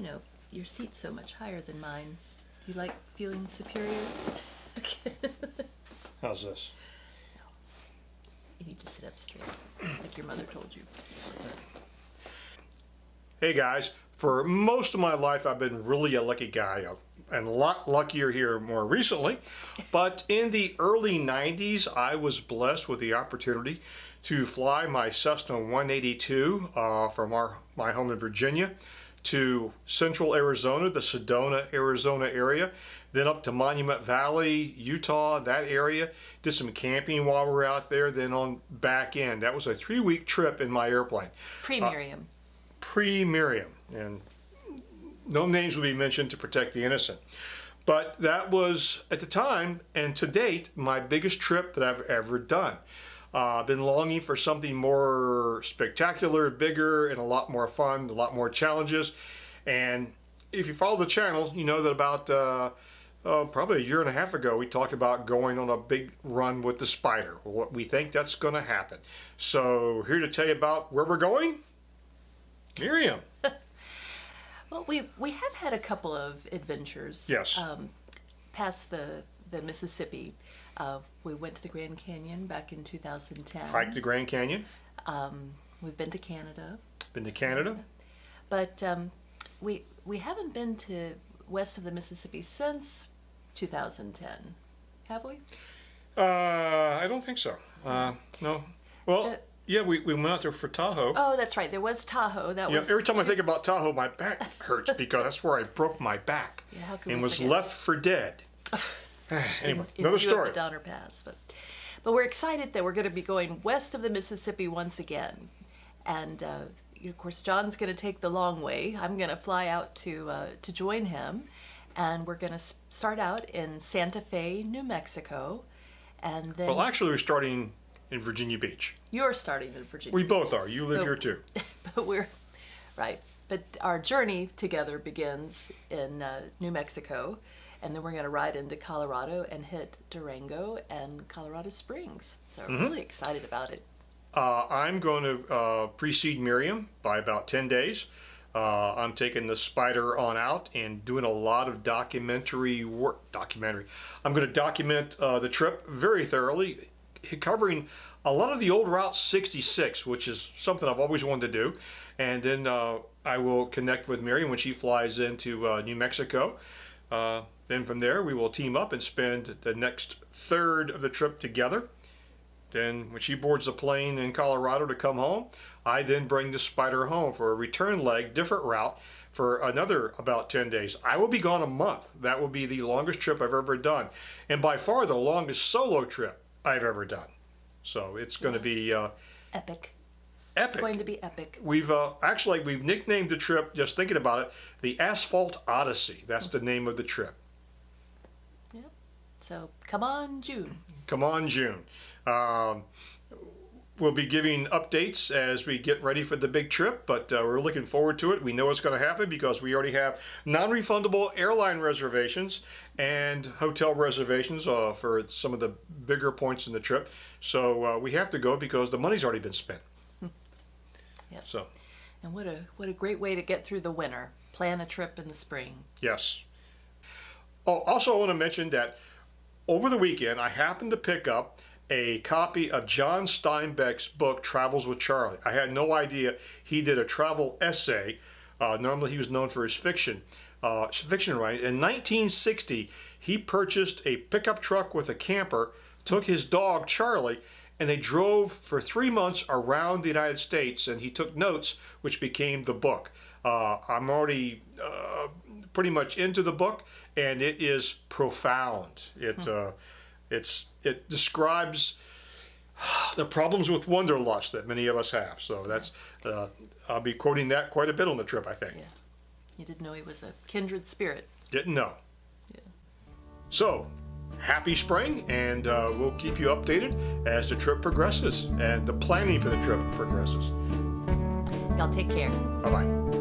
you know, your seat's so much higher than mine. You like feeling superior? How's this? You need to sit up straight, like your mother told you. Hey guys, for most of my life I've been really a lucky guy, and a lot luckier here more recently. But in the early 90s, I was blessed with the opportunity to fly my Cessna 182 from my home in Virginia to central Arizona, the Sedona, Arizona area, then up to Monument Valley, Utah, that area. Did some camping while we were out there, then on back in. That was a 3-week trip in my airplane. Pre-Miriam. Pre-Miriam, and no names will be mentioned to protect the innocent. But that was, at the time, and to date, my biggest trip that I've ever done. I've been longing for something more spectacular, bigger, and a lot more fun, a lot more challenges. And if you follow the channel, you know that about probably a year and a half ago, we talked about going on a big run with the Spider. What we think that's going to happen. So here to tell you about where we're going, Miriam. Well, we have had a couple of adventures. Yes. Past the Mississippi. We went to the Grand Canyon back in 2010. Hiked the Grand Canyon. We've been to Canada. Been to Canada. But we haven't been to west of the Mississippi since 2010, have we? I don't think so. No. Well, so, yeah, we went out there for Tahoe. Oh, that's right. There was Tahoe. That was. Every time I think about Tahoe, my back hurts because that's where I broke my back and was left for dead. Anyway, another story. The Donner Pass, but we're excited that we're going to be going west of the Mississippi once again, and of course John's going to take the long way. I'm going to fly out to join him, and we're going to start out in Santa Fe, New Mexico, and then. Well, actually, we're starting in Virginia Beach. You're starting in Virginia. We both are. You live here too. But we're right. But our journey together begins in New Mexico. And then we're going to ride into Colorado and hit Durango and Colorado Springs. So I'm really excited about it. I'm going to precede Miriam by about 10 days. I'm taking the Spider on out and doing a lot of documentary work. I'm going to document the trip very thoroughly, covering a lot of the old Route 66, which is something I've always wanted to do. And then I will connect with Miriam when she flies into New Mexico. Then from there, we will team up and spend the next third of the trip together. Then when she boards the plane in Colorado to come home, I then bring the Spider home for a return leg, different route, for another about 10 days. I will be gone a month. That will be the longest trip I've ever done. And by far the longest solo trip I've ever done. So it's going to be... epic. Epic. It's going to be epic. We've nicknamed the trip, just thinking about it, the Asphalt Odyssey. That's the name of the trip. Yeah. So come on, June. Come on, June. We'll be giving updates as we get ready for the big trip, but we're looking forward to it. We know it's going to happen because we already have non-refundable airline reservations and hotel reservations for some of the bigger points in the trip. So we have to go because the money's already been spent. Yep. So. And what a great way to get through the winter. Plan a trip in the spring. Yes. Oh, also I want to mention that over the weekend I happened to pick up a copy of John Steinbeck's book, Travels with Charlie. I had no idea he did a travel essay. Normally he was known for his fiction writing. In 1960, he purchased a pickup truck with a camper, took his dog, Charlie, and they drove for 3 months around the United States, and he took notes, which became the book. I'm already pretty much into the book, and it is profound. It describes the problems with wanderlust that many of us have. So that's I'll be quoting that quite a bit on the trip, I think. Yeah. You didn't know he was a kindred spirit. Didn't know. Yeah. So, happy spring, and we'll keep you updated as the trip progresses and the planning for the trip progresses. Y'all take care. Bye-bye.